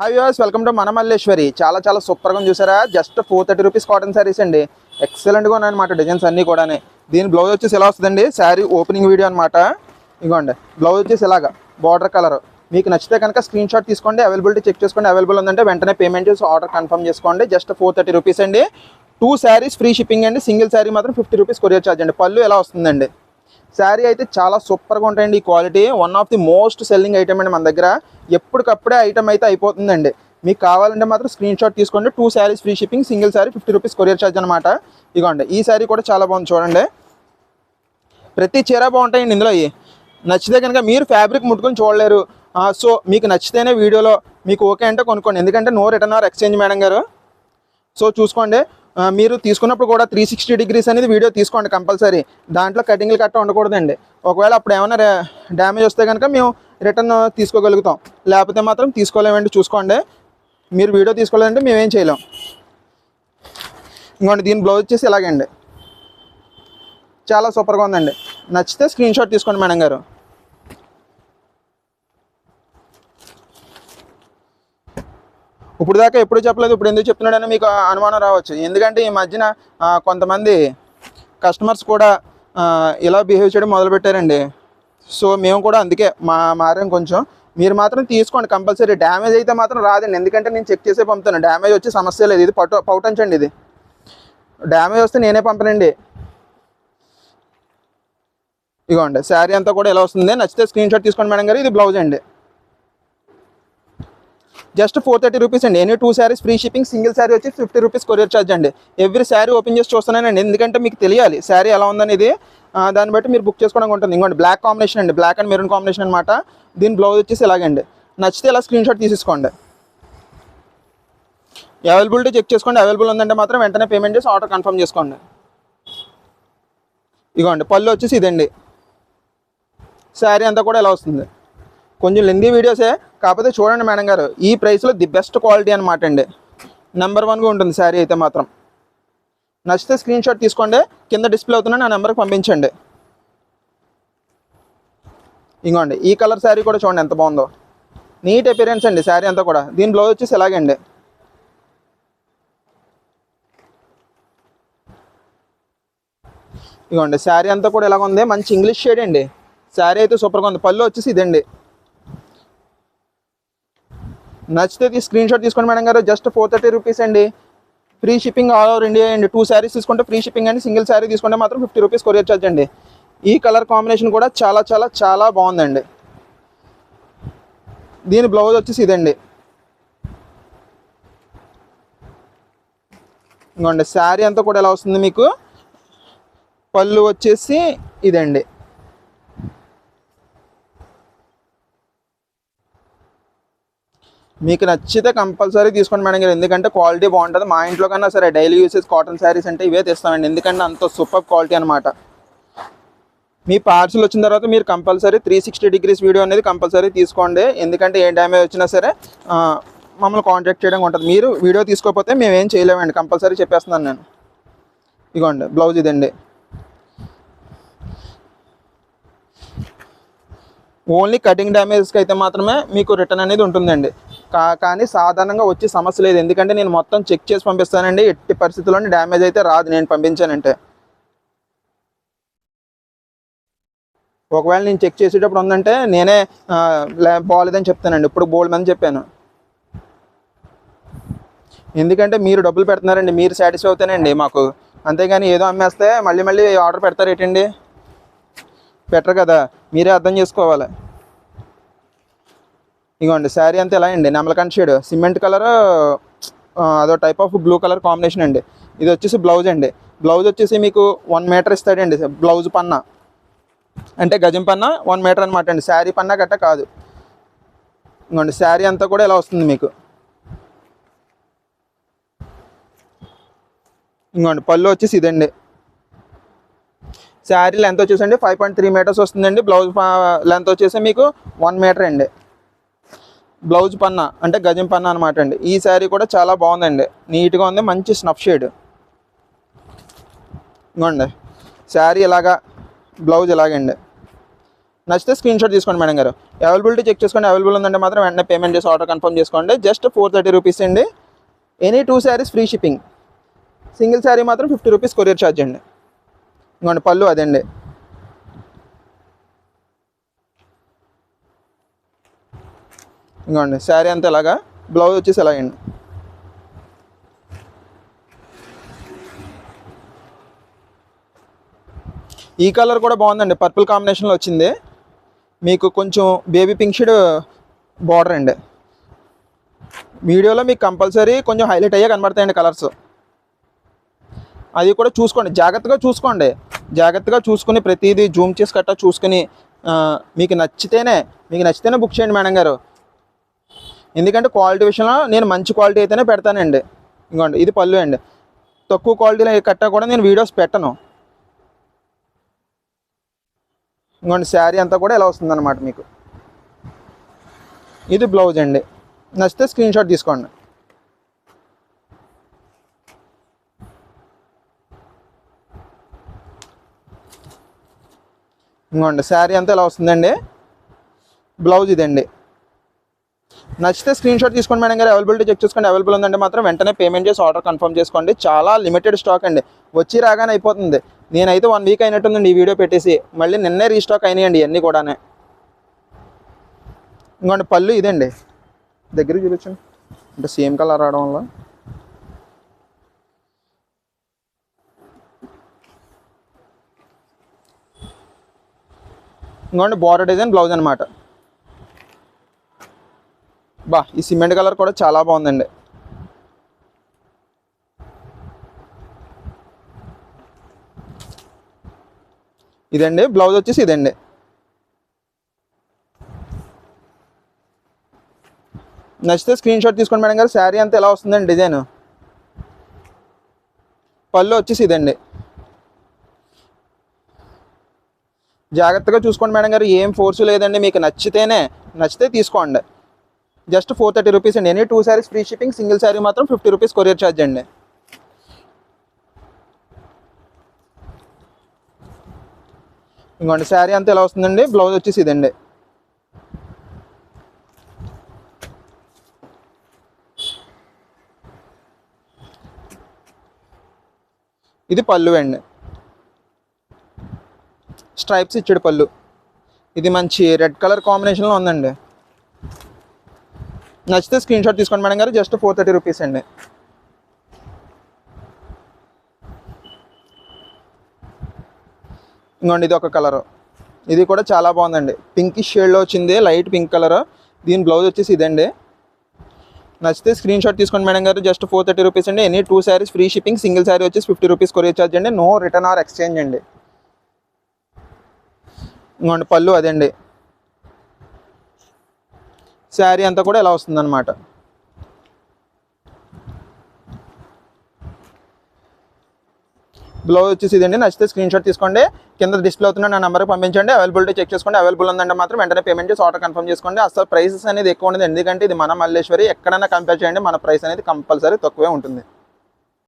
Hi viewers, welcome to మన మల్లేశ్వరి. చాలా సూపర్గా చూసారా. జస్ట్ 430 రూపీస్ కాటన్ శారీస్ అండి. ఎక్సలెంట్గా ఉన్నాయన్నమాట డిజైన్స్ అన్నీ కూడా. దీని బ్లౌజ్ వచ్చేసి ఎలా వస్తుందండి, శారీ ఓపెనింగ్ వీడియో అనమాట. ఇగోండి బ్లౌజ్ వచ్చేసి ఇలాగా బార్డర్ కలర్. మీకు నచ్చితే కనుక స్క్రీన్ షాట్ తీసుకోండి, అవైలబిలిటీ చెక్ చేసుకోండి. అవైలబుల్ ఉందంటే వెంటనే పేమెంట్ చేసి ఆర్డర్ కన్ఫర్మ్ చేసుకోండి. జస్ట్ 430 రూపీస్ అండి. 2 శారీస్ ఫ్రీ షిప్పింగ్ అండి. సింగిల్ శారీ మాత్రం 50 రూపీస్ కొరియర్ ఛార్జ్ అండి. పళ్ళు ఎలా వస్తుందండి. శారీ అయితే చాలా సూపర్గా ఉంటాయండి. ఈ quality one of the most selling item అండి మన దగ్గర. ఎప్పటికప్పుడే ఐటమ్ అయితే అయిపోతుందండి. మీకు కావాలంటే మాత్రం స్క్రీన్ షాట్ తీసుకోండి. 2 saris free shipping, single sari 50 rupees courier charge అనమాట. ఇగోండి ఈ శారీ కూడా చాలా బాగుంది చూడండి. ప్రతి చీర బాగుంటాయండి ఇందులో. నచ్చితే కనుక మీరు ఫ్యాబ్రిక్ ముట్టుకొని చూడలేరు. సో మీకు నచ్చితేనే వీడియోలో మీకు ఓకే అంటే కొనుక్కోండి. ఎందుకంటే no return or exchange madam గారు. సో చూసుకోండి. మీరు తీసుకున్నప్పుడు కూడా 360 డిగ్రీస్ అనేది వీడియో తీసుకోండి కంపల్సరీ. దాంట్లో కటింగ్లు కట్ట ఉండకూడదండి. ఒకవేళ అప్పుడు ఏమైనా డ్యామేజ్ వస్తే కనుక మేము రిటర్న్ తీసుకోగలుగుతాం, లేకపోతే మాత్రం తీసుకోలేమండి. చూసుకోండి. మీరు వీడియో తీసుకోలేదంటే మేమేం చేయలేం. ఇంకోండి దీని బ్లౌజ్ వచ్చేసి ఇలాగండి. చాలా సూపర్గా ఉందండి. నచ్చితే స్క్రీన్ షాట్ తీసుకోండి మేడం గారు. ఇప్పుడు దాకా ఎప్పుడు చెప్పలేదు, ఇప్పుడు ఎందుకు చెప్తున్నాడని మీకు అనుమానం రావచ్చు. ఎందుకంటే ఈ మధ్యన కొంతమంది కస్టమర్స్ కూడా ఇలా బిహేవ్ చేయడం మొదలుపెట్టారండి. సో మేము కూడా అందుకే మారాం కొంచెం. మీరు మాత్రం తీసుకోండి కంపల్సరీ. డ్యామేజ్ అయితే మాత్రం రాదండి, ఎందుకంటే నేను చెక్ చేసే పంపుతాను. డ్యామేజ్ వచ్చే సమస్య లేదు. ఇది పౌటంచ్ అండి. ఇది డ్యామేజ్ వస్తే నేనే పంపనండి. ఇగోండి శారీ అంతా కూడా ఎలా వస్తుంది. నచ్చితే స్క్రీన్ షాట్ తీసుకోండి మేడం గారు. ఇది బ్లౌజ్ అండి. జస్ట్ 430 రూపీస్ అండి. Any 2 saris free shipping, single sari వచ్చి 50 రూపీస్ కొరియర్ ఛార్జ్ అండి. ఎవ్రీ శారీ ఓపెన్ చేసి చూస్తున్నానండి, ఎందుకంటే మీకు తెలియాలి శారీ ఎలా ఉందనేది. దాన్ని బట్టి మీరు బుక్ చేసుకోవడానికి ఉంటుంది. ఇంకోండి బ్లాక్ కాంబినేషన్ అండి, బ్లాక్ అండ్ మెరూన్ కాంబినేషన్ అనమాట. దీని బ్లౌజ్ వచ్చేసి ఇలాగండి. నచ్చితే ఇలా స్క్రీన్ షాట్ తీసేసుకోండి. అవైలబిలిటీ చెక్ చేసుకోండి. అవైలబుల్ ఉందంటే మాత్రం వెంటనే పేమెంట్ చేసి ఆర్డర్ కన్ఫర్మ్ చేసుకోండి. ఇగోండి పళ్ళు వచ్చేసి ఇదండి. శారీ అంతా కూడా ఎలా వస్తుంది. కొంచెం లెందీ వీడియోసే, కాకపోతే చూడండి మేడం గారు, ఈ ప్రైస్లో ది బెస్ట్ క్వాలిటీ అనమాట అండి. నెంబర్ 1గా ఉంటుంది శారీ అయితే మాత్రం. నచ్చితే స్క్రీన్ షాట్ తీసుకోండి. కింద డిస్ప్లే అవుతున్నా నా నెంబర్కి పంపించండి. ఇంకోండి ఈ కలర్ శారీ కూడా చూడండి ఎంత బాగుందో. నీట్ అపిరియన్స్ అండి శారీ అంతా కూడా. దీని బ్లౌజ్ వచ్చేసి ఎలాగండి. ఇగోండి శారీ అంతా కూడా ఎలాగ ఉంది. మంచి ఇంగ్లీష్ షేడ్ అండి. శారీ అయితే సూపర్గా ఉంది. పళ్ళు వచ్చేసి ఇదండి. నచ్చితే స్క్రీన్ షాట్ తీసుకోండి మేడం గారు. జస్ట్ 430 రూపీస్ అండి. Free shipping all over India అండి. 2 శారీస్ తీసుకుంటే ఫ్రీ షిప్పింగ్ అండి. సింగిల్ శారీ తీసుకుంటే మాత్రం 50 రూపీస్ కొరియర్ ఛార్జ్ అండి. ఈ కలర్ కాంబినేషన్ కూడా చాలా బాగుందండి. దీని బ్లౌజ్ వచ్చేసి ఇదండి. ఇంకోండి శారీ అంతా కూడా ఎలా వస్తుంది మీకు. పళ్ళు వచ్చేసి ఇదండి. మీకు నచ్చితే కంపల్సరీ తీసుకోండి మేడం గారు, ఎందుకంటే క్వాలిటీ బాగుంటుంది. మా ఇంట్లో కన్నా సరే డైలీ యూసేజ్ కాటన్ శారీస్ అంటే ఇవే తెస్తామండి, ఎందుకంటే అంత సూపర్ క్వాలిటీ అనమాట. మీ పార్సిల్ వచ్చిన తర్వాత మీరు కంపల్సరీ 360 డిగ్రీస్ వీడియో అనేది కంపల్సరీ తీసుకోండి, ఎందుకంటే ఏ డ్యామేజ్ వచ్చినా సరే మమ్మల్ని కాంటాక్ట్ చేయడం ఉంటుంది. మీరు వీడియో తీసుకోకపోతే మేము ఏం చేయలేమండి, కంపల్సరీ చెప్పేస్తున్నాను నేను. ఇగోండి బ్లౌజ్ ఇదండి. ఓన్లీ కటింగ్ డ్యామేజ్కి అయితే మాత్రమే మీకు రిటర్న్ అనేది ఉంటుందండి. కానీ సాధారణంగా వచ్చే సమస్య లేదు, ఎందుకంటే నేను మొత్తం చెక్ చేసి పంపిస్తానండి. ఎట్టి పరిస్థితుల్లోనే డ్యామేజ్ అయితే రాదు నేను పంపించానంటే. ఒకవేళ నేను చెక్ చేసేటప్పుడు ఉందంటే నేనే బాగాలేదని చెప్తానండి. ఇప్పుడు బోల్డ్ మంది చెప్పాను, ఎందుకంటే మీరు డబ్బులు పెడుతున్నారండి, మీరు సాటిస్ఫై అవుతానండి మాకు. అంతేగాని ఏదో అమ్మేస్తే మళ్ళీ ఆర్డర్ పెడతారు ఏంటండి, పెట్టరు కదా, మీరే అర్థం చేసుకోవాలి. ఇగోండి శారీ అంతా ఎలా అండి, నెమలకంఠ షేడ్, సిమెంట్ కలర్, అదో type of blue colour combination అండి. ఇది వచ్చేసి బ్లౌజ్ అండి. బ్లౌజ్ వచ్చేసి మీకు 1 మీటర్ ఇస్తాడండి. బ్లౌజ్ పన్నా అంటే గజం పన్నా 1 మీటర్ అనమాట అండి. శారీ పన్నా గట్ట కాదు. ఇంకోండి శారీ అంతా కూడా ఎలా వస్తుంది మీకు. ఇంకోండి పళ్ళు వచ్చేసి ఇదండి. శారీ లెంత్ వచ్చేసండి 5.3 మీటర్స్ వస్తుందండి. బ్లౌజ్ లెంత్ వచ్చేసి మీకు 1 మీటర్ అండి. బ్లౌజ్ పన్నా అంటే గజం పన్నా అనమాట అండి. ఈ శారీ కూడా చాలా బాగుందండి, నీట్గా ఉంది, మంచి స్నఫ్ షేడ్. ఇంకోండి శారీ ఇలాగా, బ్లౌజ్ ఇలాగండి. నచ్చితే స్క్రీన్ షాట్ తీసుకోండి మేడం గారు. అవైలబిలిటీ చెక్ చేసుకోండి. అవైలబుల్ ఉందంటే మాత్రం వెంటనే పేమెంట్ చేసి ఆర్డర్ కన్ఫర్మ్ చేసుకోండి. జస్ట్ 430 రూపీస్ అండి. Any 2 saris free shipping. Single sari మాత్రం 50 రూపీస్ కొరియర్ ఛార్జ్ అండి. ఇంకోండి పళ్ళు అదండి. ఇంకోండి శారీ అంతా ఇలాగా, బ్లౌజ్ వచ్చేసి ఇలాగండి. ఈ కలర్ కూడా బాగుందండి, పర్పుల్ కాంబినేషన్లో వచ్చింది. మీకు కొంచెం బేబీ పింక్ షేడ్ బార్డర్ అండి. వీడియోలో మీకు కంపల్సరీ కొంచెం హైలైట్ అయ్యే కనబడతాయండి కలర్స్. అది కూడా చూసుకోండి, జాగ్రత్తగా చూసుకోండి. జాగ్రత్తగా చూసుకుని ప్రతిదీ జూమ్ చేసి కట్టా చూసుకుని మీకు నచ్చితేనే బుక్ చేయండి మేడం గారు. ఎందుకంటే క్వాలిటీ విషయంలో నేను మంచి క్వాలిటీ అయితేనే పెడతానండి. ఇంకోండి ఇది పళ్ళు అండి. తక్కువ క్వాలిటీలో కట్టా కూడా నేను వీడియోస్ పెట్టను. ఇంకోండి శారీ అంతా కూడా ఇలా వస్తుందన్నమాట మీకు. ఇది బ్లౌజ్ అండి. నచ్చితే స్క్రీన్ షాట్ తీసుకోండి. ఇంకోండి శారీ అంతా ఇలా వస్తుందండి. బ్లౌజ్ ఇదండి. నచ్చితే స్క్రీన్ షాట్ తీసుకోండి మేడం గారు. అవైలబిలిటీ చెక్ చేసుకోండి. అవైలబుల్ ఉందంటే మాత్రం వెంటనే పేమెంట్ చేసి ఆర్డర్ కన్ఫర్మ్ చేసుకోండి. చాలా లిమిటెడ్ స్టాక్ అండి, వచ్చి రాగానే అయిపోతుంది. నేనైతే 1 వీక్ అయినట్టుందండి ఈ వీడియో పెట్టేసి, మళ్ళీ నిన్నే రీస్టాక్ అయినాయండి ఇవన్నీ కూడానే. ఇంకోండి పళ్ళు ఇదండి. దగ్గరికి చూపించండి, అంటే సేమ్ కలర్ రావడం వల్ల. ఇంకోండి బార్డర్ డిజైన్ బ్లౌజ్ అనమాట. ఈ సిమెంట్ కలర్ కూడా చాలా బాగుందండి. ఇదండి బ్లౌజ్ వచ్చేసి ఇదండి. నచ్చితే స్క్రీన్ షాట్ తీసుకోండి మేడం గారు. శారీ అంతా ఎలా వస్తుందండి డిజైన్. పళ్ళు వచ్చేసి ఇదండి. జాగ్రత్తగా చూసుకోండి మేడం గారు, ఏం ఫోర్స్ లేదండి. మీకు నచ్చితే తీసుకోండి. జస్ట్ 430 రూపీస్ అండి. Any 2 saris free shipping. Single sari మాత్రం 50 రూపీస్ కొరియర్ ఛార్జ్ అండి. ఇంకోండి శారీ అంతా ఎలా వస్తుందండి. బ్లౌజ్ వచ్చేసి ఇదండి. ఇది పళ్ళు అండి. స్ట్రైప్స్ ఇచ్చాడు పళ్ళు. ఇది మంచి రెడ్ కలర్ కాంబినేషన్లో ఉందండి. నచ్చితే స్క్రీన్ షాట్ తీసుకోండి మేడం గారు. జస్ట్ 430 రూపీస్ అండి. ఇంకోండి ఇది ఒక కలరు. ఇది కూడా చాలా బాగుందండి. పింకిష్ షేడ్లో వచ్చింది, లైట్ పింక్ కలర్. దీని బ్లౌజ్ వచ్చేసి ఇదండి. నచ్చితే స్క్రీన్ షాట్ తీసుకోండి మేడం గారు. జస్ట్ 430 రూపీస్ అండి. Any 2 saris free shipping. Single sari వచ్చేసి 50 రూపీస్ కొరియర్ ఛార్జ్ అండి. నో రిటర్న్ ఆర్ ఎక్స్చేంజ్ అండి. ఇంకోండి పళ్ళు అదండి. శారీ అంతా కూడా ఇలా వస్తుందన్నమాట. బ్లౌజ్ వచ్చేసి ఇదండి. నచ్చితే స్క్రీన్ షాట్ తీసుకోండి. కింద డిస్ప్లే అవుతున్న నా నెంబర్కి పంపించండి. అవైలబిలిటీ చెక్ చేసుకోండి. అవైలబుల్ ఉందంటే మాత్రం వెంటనే పేమెంట్ చేసి ఆర్డర్ కన్ఫర్మ్ చేసుకోండి. అసలు ప్రైసెస్ అనేది ఎక్కువ ఉండదు, ఎందుకంటే ఇది మన మల్లేశ్వరి. ఎక్కడైనా కంపేర్ చేయండి, మన ప్రైస్ అనేది కంపల్సరీ తక్కువే ఉంటుంది.